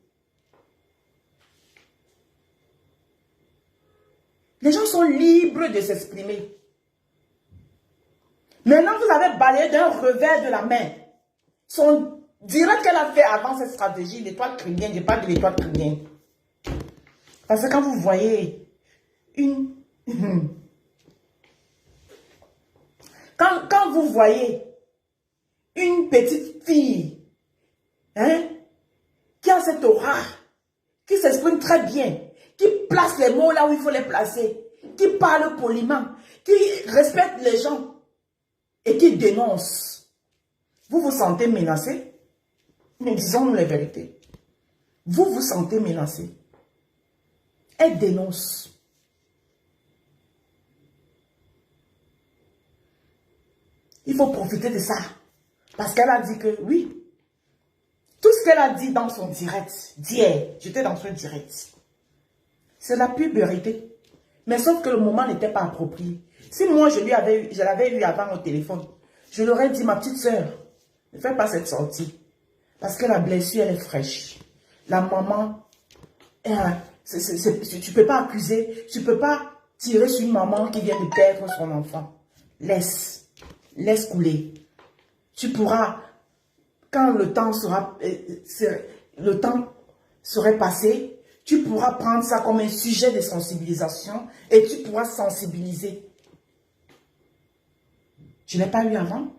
Les gens sont libres de s'exprimer. Maintenant, vous avez balayé d'un revers de la main son direct qu'elle a fait avant cette stratégie, l'étoile chrétienne, je parle de l'étoile chrétienne. Parce que quand vous voyez quand vous voyez une petite fille, hein, qui a cette aura, qui s'exprime très bien, qui place les mots là où il faut les placer, qui parle poliment, qui respecte les gens et qui dénonce, vous vous sentez menacé? Mais disons-nous les vérités. Vous vous sentez menacé. Elle dénonce. Il faut profiter de ça. Parce qu'elle a dit que, oui, tout ce qu'elle a dit dans son direct, d'hier, j'étais dans son direct, c'est la pure vérité. Mais sauf que le moment n'était pas approprié. Si moi, je l'avais eu avant au téléphone, je leur ai dit, ma petite soeur, ne fais pas cette sortie. Parce que la blessure, elle est fraîche. La maman, tu ne peux pas accuser, tu ne peux pas tirer sur une maman qui vient de perdre son enfant. Laisse couler. Tu pourras, quand le temps serait passé, tu pourras prendre ça comme un sujet de sensibilisation et tu pourras sensibiliser. Je ne l'ai pas eu avant,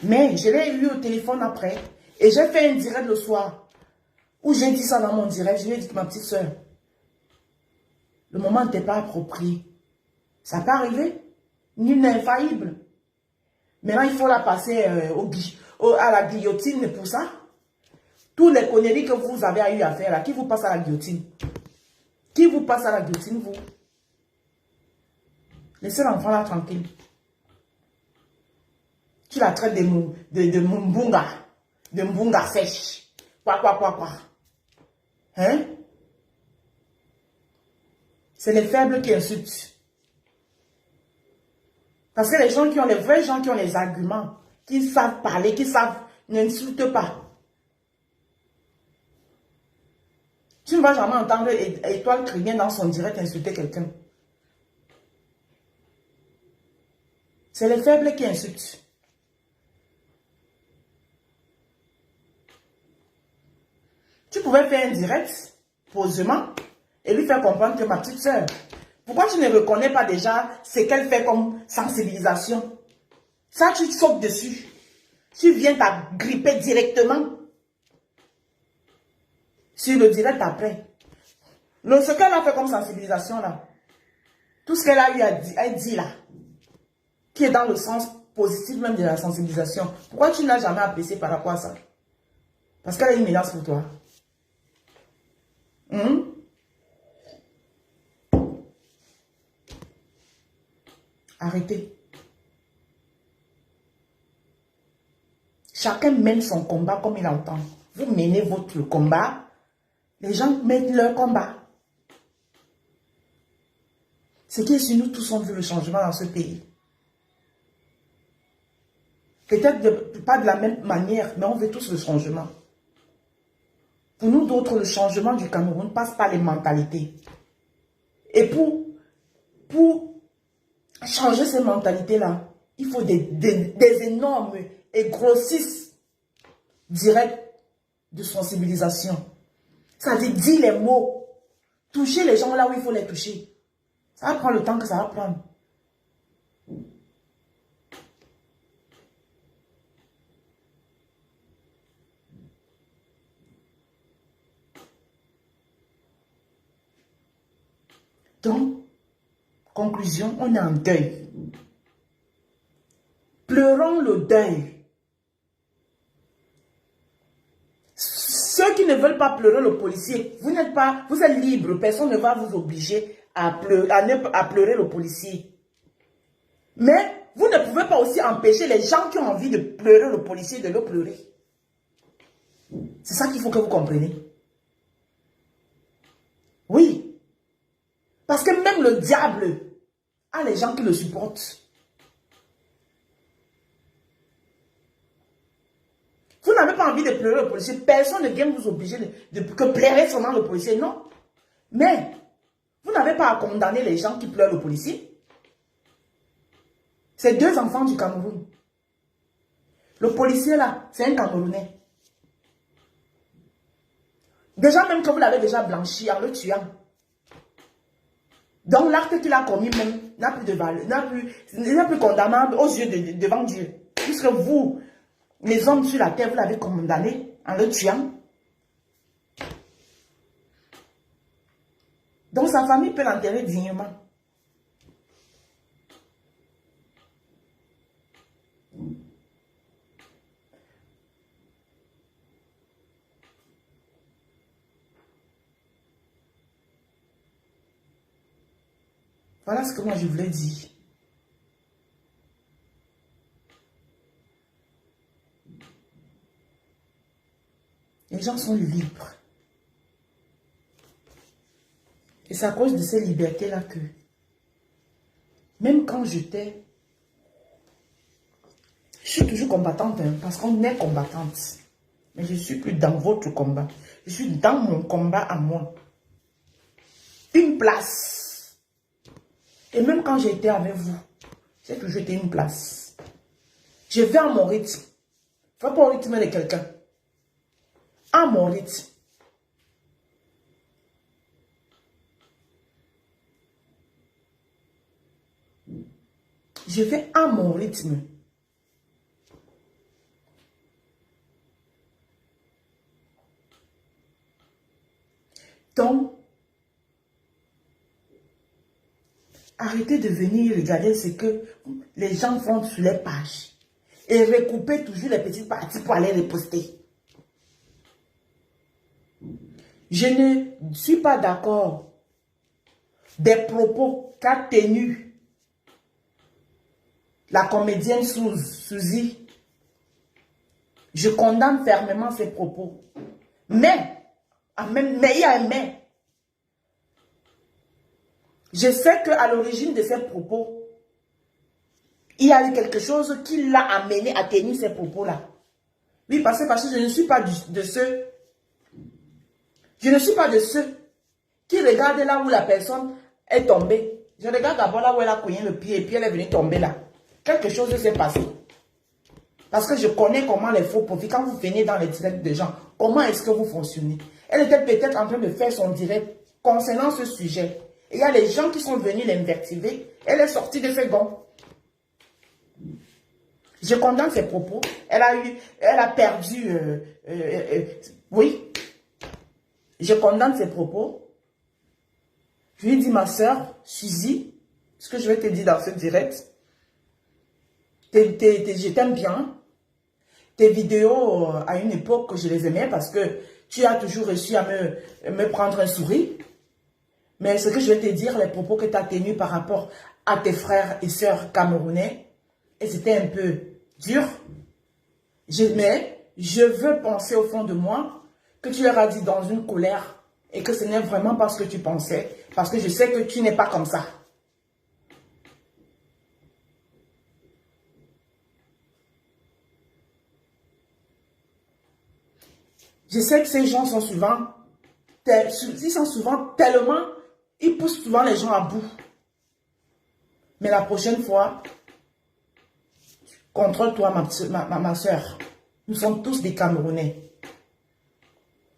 mais je l'ai eu au téléphone après et j'ai fait un direct le soir où j'ai dit ça dans mon direct. Je lui ai dit, ma petite soeur, le moment n'était pas approprié. Ça peut arriver, nul n'est infaillible. Maintenant, il faut la passer à la guillotine pour ça. Tous les conneries que vous avez eu à faire là, qui vous passe à la guillotine? Qui vous passe à la guillotine, vous? Laissez l'enfant là tranquille. Tu la traites de mbunga sèche. Quoi. Hein? C'est les faibles qui insultent. Parce que les gens qui ont les vrais gens qui ont les arguments, qui savent parler, qui savent, n'insultent pas. Tu ne vas jamais entendre Étoile Chrétien dans son direct insulter quelqu'un. C'est les faibles qui insultent. Tu pouvais faire un direct, posément, et lui faire comprendre que ma petite soeur, pourquoi tu ne reconnais pas déjà ce qu'elle fait comme sensibilisation? Ça, tu sautes dessus. Tu viens t'agripper directement sur le direct après. Ce qu'elle a fait comme sensibilisation là, tout ce qu'elle a eu à dire là, qui est dans le sens positif même de la sensibilisation, pourquoi tu n'as jamais apprécié par rapport à ça? Parce qu'elle a une menace pour toi. Arrêtez. Chacun mène son combat comme il entend. Vous menez votre combat, les gens mènent leur combat. Ce qui est sur nous tous, on veut le changement dans ce pays. Peut-être pas de la même manière, mais on veut tous le changement. Pour nous d'autres, le changement du Cameroun passe par les mentalités. Et pour changer ces mentalités-là, il faut des énormes et grossistes directs de sensibilisation. Ça veut dire les mots. Toucher les gens là où il faut les toucher. Ça va prendre le temps que ça va prendre. Donc, conclusion, on est en deuil. Pleurons le deuil. Ceux qui ne veulent pas pleurer le policier, vous êtes libre, personne ne va vous obliger à pleurer le policier. Mais vous ne pouvez pas aussi empêcher les gens qui ont envie de pleurer le policier de le pleurer. C'est ça qu'il faut que vous compreniez. Oui. Parce que même le diable a les gens qui le supportent. Vous n'avez pas envie de pleurer le policier. Personne ne vient vous obliger que pleurer seulement le policier. Non. Mais vous n'avez pas à condamner les gens qui pleurent le policier. C'est 2 enfants du Cameroun. Le policier là, c'est un Camerounais. Déjà même que vous l'avez déjà blanchi en le tuant. Donc l'acte qu'il a commis même n'a plus de valeur, n'est plus condamnable aux yeux devant Dieu. Puisque vous, les hommes sur la terre, vous l'avez condamné en le tuant. Donc sa famille peut l'enterrer dignement. Voilà ce que moi je voulais dire. Les gens sont libres. Et c'est à cause de ces libertés-là que, même quand j'étais, je suis toujours combattante, hein, parce qu'on est combattante. Mais je ne suis plus dans votre combat. Je suis dans mon combat à moi. Une place. Et même quand j'étais avec vous, j'ai toujours été une place. Je vais à mon rythme. Je ne vais pas au rythme de quelqu'un. À mon rythme. Je fais à mon rythme. Donc, arrêtez de venir regarder ce que les gens font sur les pages. Et recouper toujours les petites parties pour aller les poster. Je ne suis pas d'accord des propos qu'a tenus la comédienne Suzy. Je condamne fermement ses propos. Mais il y a un mais. Je sais qu'à l'origine de ces propos, il y a eu quelque chose qui l'a amené à tenir ces propos-là. Oui, parce que je ne suis pas de ceux... Je ne suis pas de ceux qui regardent là où la personne est tombée. Je regarde d'abord là où elle a cogné le pied et puis elle est venue tomber là. Quelque chose s'est passé. Parce que je connais comment les faux profils, quand vous venez dans les directs de gens, comment est-ce que vous fonctionnez. Elle était peut-être en train de faire son direct concernant ce sujet. Et il y a les gens qui sont venus l'invertiver. Elle est sortie de ses gonds. Je condamne ses propos. Elle a perdu... oui. Je condamne ses propos. Je lui dis, ma soeur, Suzy, ce que je vais te dire dans ce direct, je t'aime bien. Tes vidéos, à une époque, je les aimais parce que tu as toujours réussi à me prendre un sourire. Mais ce que je vais te dire, les propos que tu as tenus par rapport à tes frères et sœurs camerounais, et c'était un peu dur. Mais je veux penser au fond de moi que tu leur as dit dans une colère et que ce n'est vraiment pas ce que tu pensais. Parce que je sais que tu n'es pas comme ça. Je sais que ces gens sont souvent, tellement, ils poussent souvent les gens à bout. Mais la prochaine fois, contrôle-toi ma soeur. Nous sommes tous des Camerounais.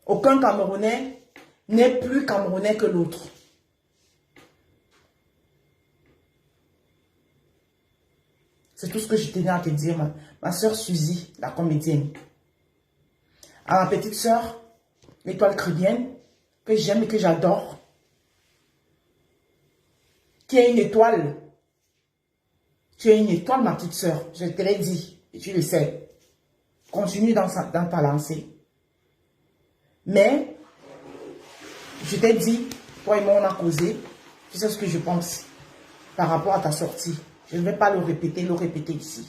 Aucun Camerounais n'est plus Camerounais que l'autre. C'est tout ce que je tenais à te dire, ma soeur Suzy, la comédienne. À ma petite soeur, l'étoile chrétienne, que j'aime et que j'adore, qui est une étoile. Tu es une étoile, ma petite soeur, je te l'ai dit, et tu le sais. Continue dans ta lancée. Mais, je t'ai dit, toi et moi on a causé, tu sais ce que je pense par rapport à ta sortie. Je ne vais pas le répéter ici.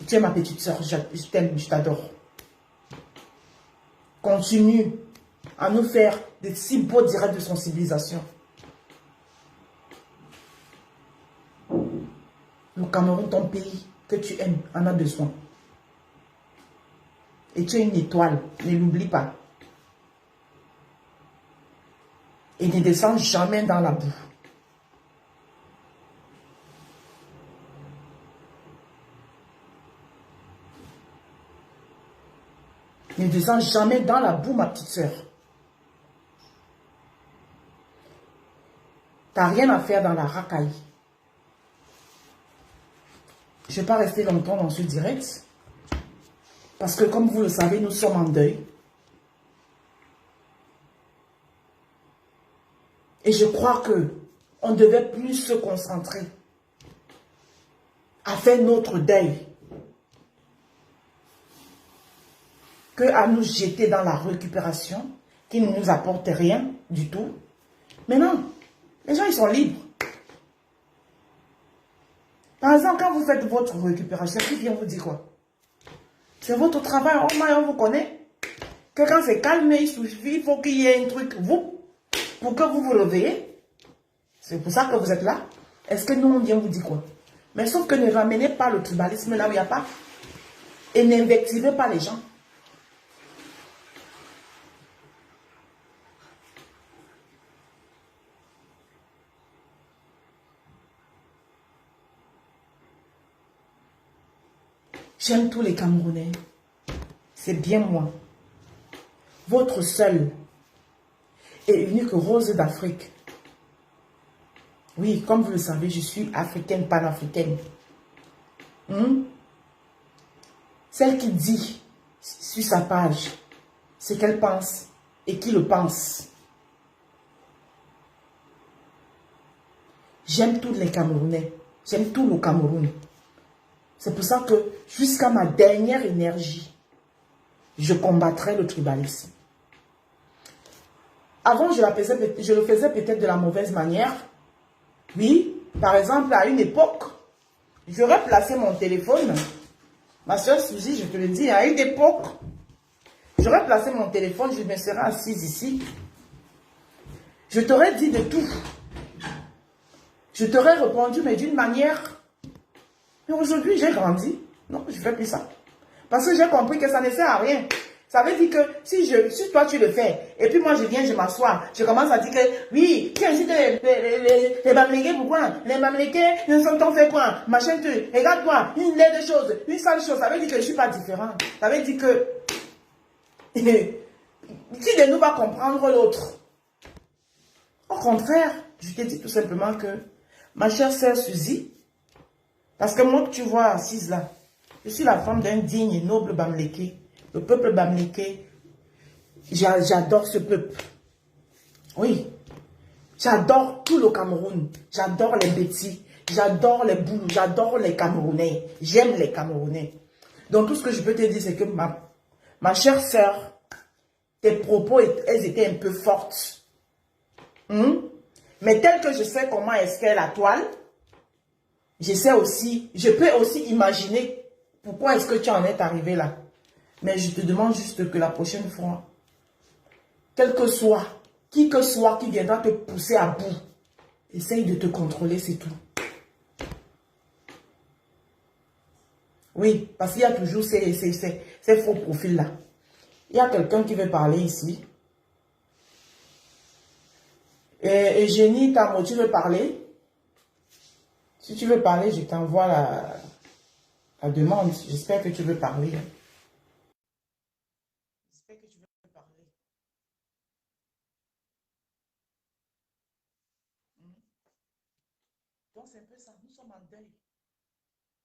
Tu es ma petite soeur, je t'aime, je t'adore. Continue à nous faire des si beaux directs de sensibilisation. Le Cameroun, ton pays que tu aimes, en a besoin. Et tu es une étoile, ne l'oublie pas. Et ne descends jamais dans la boue. Ne descends jamais dans la boue, ma petite soeur. Tu n'as rien à faire dans la racaille. Je ne vais pas rester longtemps dans ce direct. Parce que comme vous le savez, nous sommes en deuil. Et je crois qu'on devait plus se concentrer à faire notre deuil que à nous jeter dans la récupération qui ne nous apporte rien du tout. Mais non, les gens ils sont libres. Par exemple, quand vous faites votre récupération, qui vient vous dire quoi? C'est votre travail, on vous connaît. Que quand c'est calme, il suffit, il faut qu'il y ait un truc, pour que vous vous réveillez. C'est pour ça que vous êtes là. Est-ce que nous, on vient vous dire quoi? Mais sauf que ne ramenez pas le tribalisme là où il n'y a pas. Et n'invectivez pas les gens. J'aime tous les Camerounais. C'est bien moi. Votre seule et unique rose d'Afrique. Oui, comme vous le savez, je suis africaine, panafricaine. Hmm? Celle qui dit sur sa page ce qu'elle pense et qui le pense. J'aime tous les Camerounais. J'aime tout le Cameroun. C'est pour ça que jusqu'à ma dernière énergie, je combattrai le tribalisme. Avant, je le faisais peut-être de la mauvaise manière. Oui, par exemple, à une époque, j'aurais placé mon téléphone. Ma soeur Suzy, je te le dis, à une époque, j'aurais placé mon téléphone, je me serais assise ici. Je t'aurais dit de tout. Je t'aurais répondu, mais d'une manière. Mais aujourd'hui, j'ai grandi. Non, je ne fais plus ça. Parce que j'ai compris que ça ne sert à rien. Ça veut dire que si toi tu le fais, et puis moi je viens, je m'assois, je commence à dire que oui, qui incite les Bamileke, pourquoi? Les Bamileke, ils sont fait quoi? Machin, regarde-toi, une laide chose, une sale chose. Ça veut dire que je ne suis pas différent. Ça veut dire que qui de nous va comprendre l'autre? Au contraire, je te dis tout simplement que ma chère sœur Suzy, parce que moi que tu vois assise là, je suis la femme d'un digne et noble Bamileke. Le peuple Bamileke, j'adore ce peuple. Oui, j'adore tout le Cameroun. J'adore les Bétis, j'adore les Boulous, j'adore les Camerounais. J'aime les Camerounais. Donc tout ce que je peux te dire, c'est que ma chère sœur, tes propos, elles étaient un peu fortes. Mais tel que je sais comment est-ce qu'est la toile, je peux aussi imaginer pourquoi est-ce que tu en es arrivé là. Mais je te demande juste que la prochaine fois, quel que soit, qui que soit qui viendra te pousser à bout, essaye de te contrôler, c'est tout. Oui, parce qu'il y a toujours ces faux profils-là. Il y a quelqu'un qui veut parler ici. Eugénie Tamo, tu veux parler? Si tu veux parler, je t'envoie la demande. J'espère que tu veux parler. J'espère que tu veux parler. Donc c'est un peu ça, nous sommes en deuil.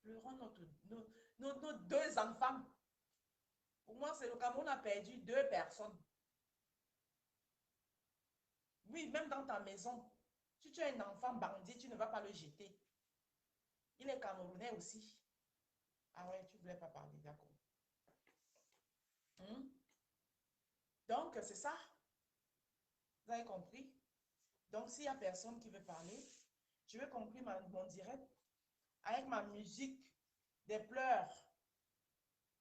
Pleurons nos deux enfants. Pour moi, c'est le Cameroun a perdu deux personnes. Oui, même dans ta maison, si tu as un enfant bandit, tu ne vas pas le jeter. Il est camerounais aussi. Ah ouais, tu ne voulais pas parler, d'accord. Hmm? Donc, c'est ça. Vous avez compris? Donc, s'il n'y a personne qui veut parler, je vais conclure mon direct avec ma musique des pleurs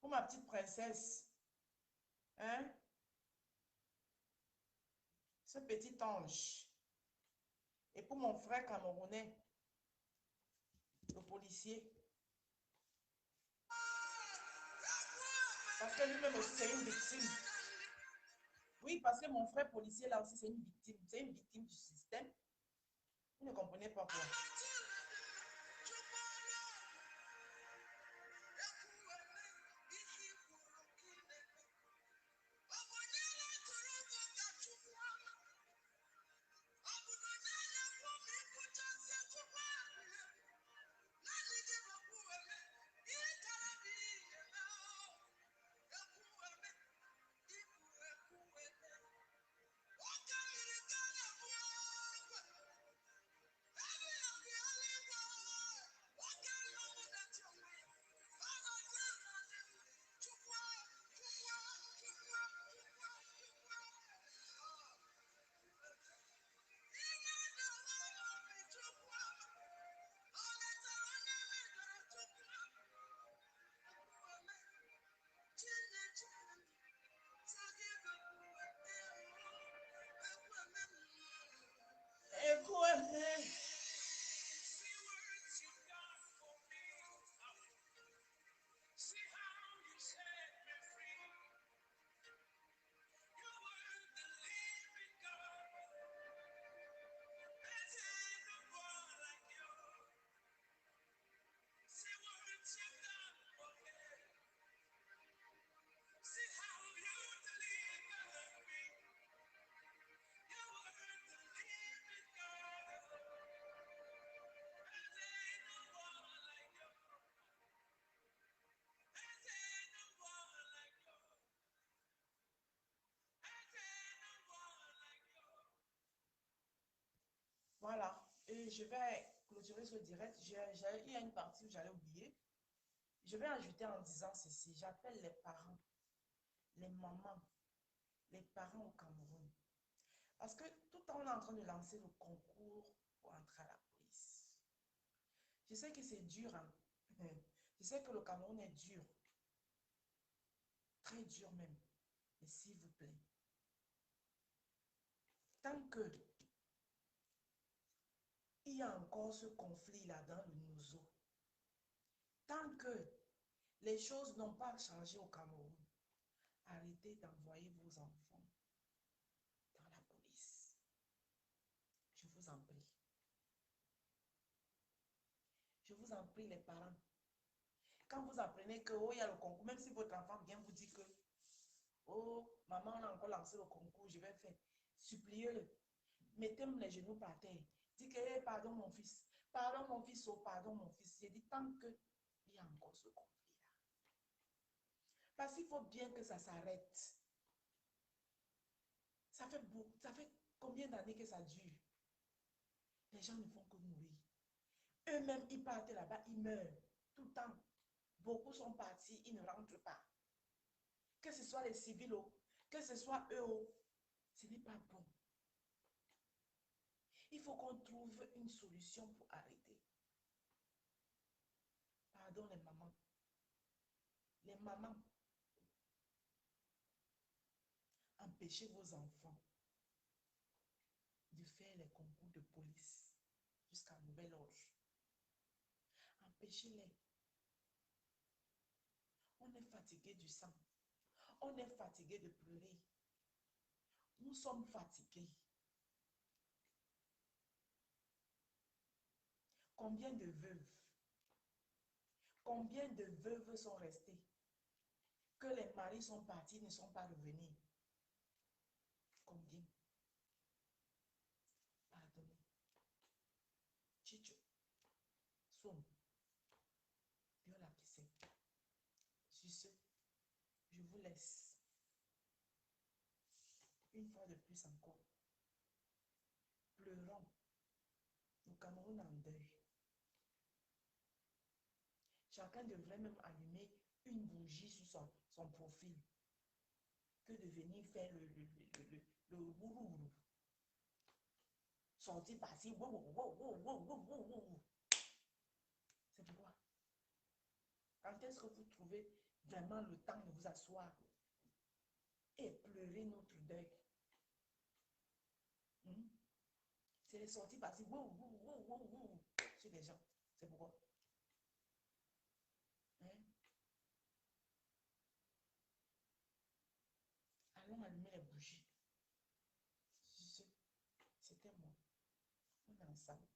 pour ma petite princesse. Hein? Ce petit ange. Et pour mon frère camerounais, le policier. Parce que lui-même aussi, c'est une victime. Oui, parce que mon frère policier, là aussi, c'est une victime. C'est une victime du système. Vous ne comprenez pas quoi. Et je vais clôturer ce direct. Il y a une partie où j'allais oublier. Je vais ajouter en disant ceci. J'appelle les parents, les mamans, les parents au Cameroun. Parce que tout le temps, on est en train de lancer le concours pour entrer à la police. Je sais que c'est dur, hein. Je sais que le Cameroun est dur. Très dur même. Mais s'il vous plaît, tant que il y a encore ce conflit-là dans le Nouveau, tant que les choses n'ont pas changé au Cameroun, arrêtez d'envoyer vos enfants dans la police. Je vous en prie. Je vous en prie, les parents. Quand vous apprenez que, oh, il y a le concours, même si votre enfant vient vous dire que, oh, maman, on a encore lancé le concours, je vais faire. Suppliez-le. Mettez-moi les genoux par terre. Dites que, hey, pardon mon fils, oh, pardon mon fils. J'ai dit, tant que il y a encore ce conflit-là. Parce qu'il faut bien que ça s'arrête. Ça fait combien d'années que ça dure? Les gens ne font que mourir. Eux-mêmes, ils partent là-bas, ils meurent tout le temps. Beaucoup sont partis, ils ne rentrent pas. Que ce soit les civils, que ce soit eux, ce n'est pas bon. Il faut qu'on trouve une solution pour arrêter. Pardon les mamans. Les mamans, empêchez vos enfants de faire les concours de police jusqu'à nouvel ordre. Empêchez-les. On est fatigué du sang. On est fatigué de pleurer. Nous sommes fatigués. Combien de veuves? Combien de veuves sont restées? Que les maris sont partis, ne sont pas revenus. Combien? Pardonnez. Chicho. Soum. Dieu l'a pissé. Sur ce, je vous laisse. Une fois de plus encore. Pleurons. Le Cameroun en deuil. Chacun devrait même allumer une bougie sur son profil que de venir faire le bourou. Sortir par-ci. C'est pourquoi. Quand est-ce que vous trouvez vraiment le temps de vous asseoir et pleurer notre deuil? C'est les sorties par-ci. Chez les gens. C'est pourquoi. Hein? Allons allumer les bougies. C'était moi. On est ensemble.